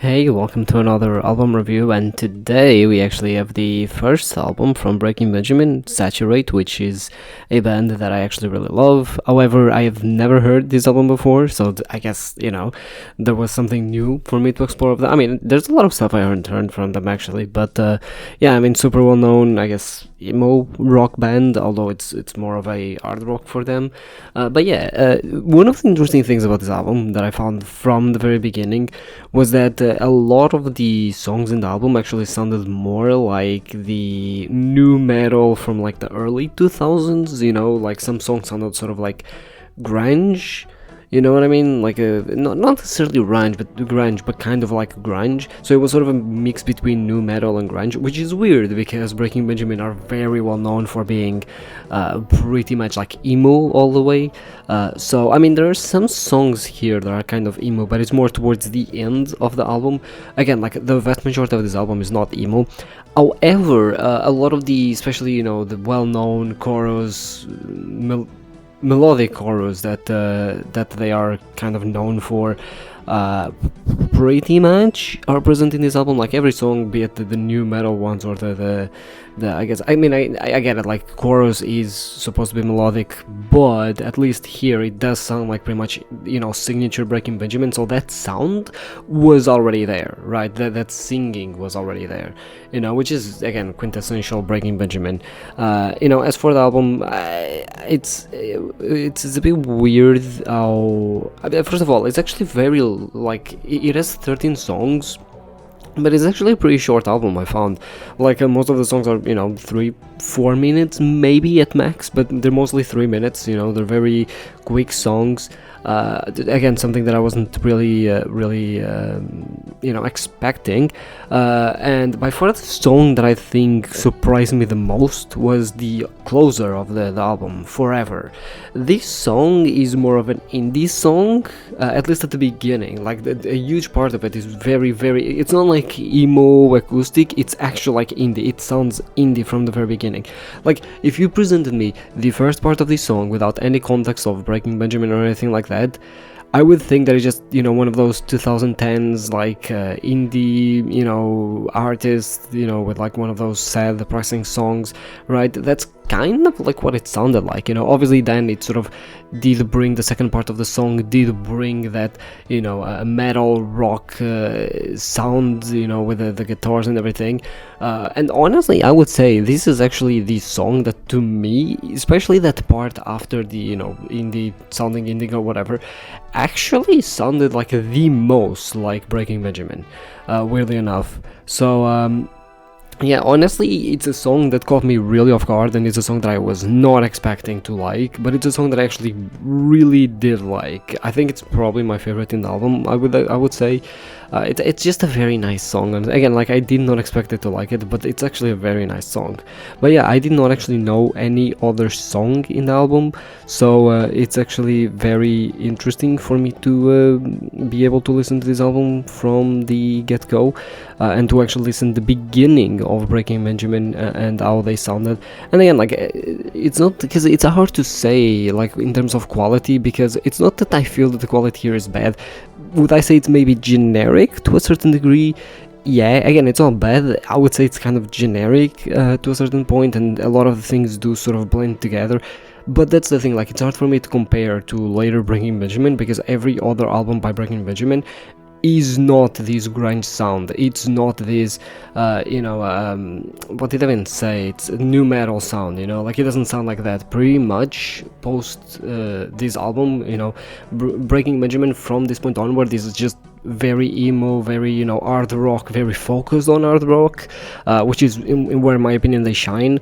Hey, welcome to another album review, and today we actually have the first album from Breaking Benjamin, Saturate, which is a band that I actually really love. However, I have never heard this album before, so I guess, there was something new for me to explore of that. I mean, there's a lot of stuff I haven't heard from them actually, but yeah, I mean, super well known, I guess, emo rock band, although it's more of a hard rock for them. But yeah, one of the interesting things about this album that I found from the very beginning was that a lot of the songs in the album actually sounded more like the new metal from like the early 2000s, like some songs sounded sort of like grunge. You know what I mean? Like not necessarily grunge, but kind of like grunge. So it was sort of a mix between new metal and grunge, which is weird because Breaking Benjamin are very well known for being pretty much like emo all the way. So I mean, there are some songs here that are kind of emo, but it's more towards the end of the album. Again, like the vast majority of this album is not emo. However, a lot of the, especially the well-known chorus, melodic chorus that they are kind of known for, uh, pretty much are present in this album. Like every song, be it the new metal ones or the I guess, I mean, I get it, like chorus is supposed to be melodic, but at least here it does sound like pretty much signature Breaking Benjamin. So that sound was already there, right? That singing was already there, which is again quintessential Breaking Benjamin. As for the album, it's a bit weird how, first of all, it's actually very, like, it has 13 songs, but it's actually a pretty short album. I found, like, most of the songs are 3-4 minutes maybe at max, but they're mostly 3 minutes. They're very quick songs. Again, something that I wasn't really expecting. And by far the song that I think surprised me the most was the closer of the album, Forever. This song is more of an indie song, at least at the beginning. Like a huge part of it is very, very, it's not like emo acoustic, it's actually like indie. It sounds indie from the very beginning. Like, if you presented me the first part of this song without any context of Breaking Benjamin or anything like that, I would think that it's just, one of those 2010s, like, indie, artists, with like one of those sad, depressing songs, right? That's kind of like what it sounded like, obviously then it sort of did bring, the second part of the song did bring that, metal rock sound, with the guitars and everything. And honestly, I would say this is actually the song that, to me, especially that part after the, indie, sounding indie or whatever, actually sounded like the most like Breaking Benjamin, weirdly enough. So, yeah, honestly, it's a song that caught me really off guard, and it's a song that I was not expecting to like, but it's a song that I actually really did like. I think it's probably my favorite in the album, I would say. It's just a very nice song, and again, like, I did not expect it to like it, but it's actually a very nice song. But yeah, I did not actually know any other song in the album, so it's actually very interesting for me to be able to listen to this album from the get-go, and to actually listen to the beginning of Breaking Benjamin and how they sounded. And again, like, it's not, because it's hard to say, like, in terms of quality, because it's not that I feel that the quality here is bad. Would I say it's maybe generic to a certain degree? Yeah, again, it's not bad. I would say it's kind of generic to a certain point, and a lot of the things do sort of blend together. But that's the thing, like, it's hard for me to compare to later Breaking Benjamin, because every other album by Breaking Benjamin is not this grunge sound. It's not this, what did I even say? It's a new metal sound, like, it doesn't sound like that. Pretty much post this album, Breaking Benjamin from this point onward is just very emo, very, hard rock, very focused on hard rock, which is in where, in my opinion, they shine.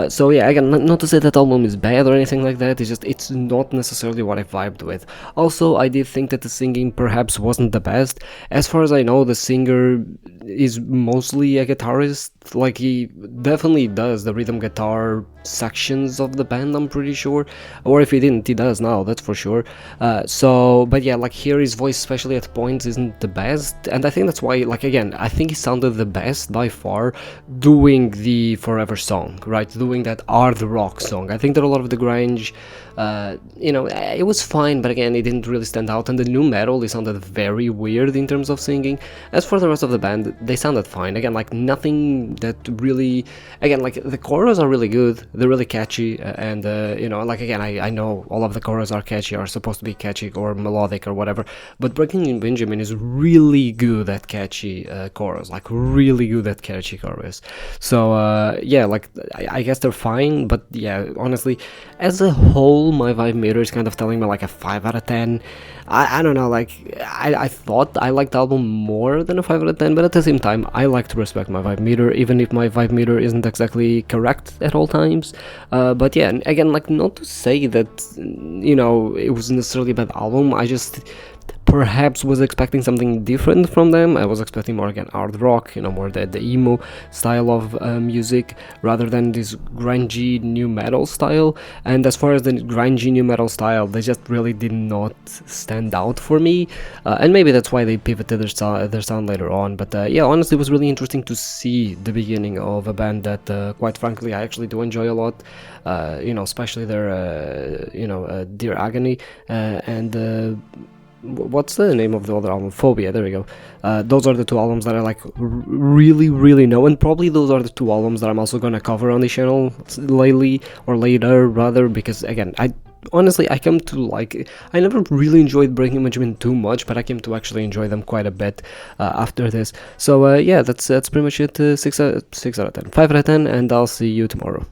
So yeah, again, not to say that album is bad or anything like that, it's not necessarily what I vibed with. Also, I did think that the singing perhaps wasn't the best. As far as I know, the singer is mostly a guitarist. Like, he definitely does the rhythm guitar sections of the band, I'm pretty sure, or if he didn't, he does now, that's for sure. But yeah, like, here his voice, especially at points, is isn't the best, and I think that's why, like, again, I think he sounded the best by far doing the Forever song, right? Doing that hard rock song. I think that a lot of the grunge, it was fine, but again, it didn't really stand out. And the new metal, they sounded very weird in terms of singing. As for the rest of the band, they sounded fine. Again, like, nothing that really, again, like, the choruses are really good, they're really catchy, and like, again, I know all of the choruses are catchy, are supposed to be catchy or melodic or whatever, but Breaking Benjamin is really good at catchy chorus, like, really good at catchy chorus. So yeah, like, I guess they're fine, but yeah, honestly, as a whole, my vibe meter is kind of telling me like a 5 out of 10. I don't know, like, I thought I liked the album more than a 5 out of 10, but at the same time, I like to respect my vibe meter, even if my vibe meter isn't exactly correct at all times. But yeah, again, like, not to say that, it was necessarily a bad album, I just perhaps was expecting something different from them. I was expecting more, again, hard rock, more the emo style of music, rather than this grungy new metal style. And as far as the grungy new metal style, they just really did not stand out for me, and maybe that's why they pivoted their sound later on. But yeah, honestly, it was really interesting to see the beginning of a band that, quite frankly, I actually do enjoy a lot, especially their Dear Agony, and what's the name of the other album? Phobia, there we go. Those are the two albums that I like really, really know, and probably those are the two albums that I'm also gonna cover on the channel lately, or later rather, because again, honestly, I came to like, I never really enjoyed Breaking Benjamin too much, but I came to actually enjoy them quite a bit after this. So yeah, that's pretty much it. 6 out of 10, 5 out of 10, and I'll see you tomorrow.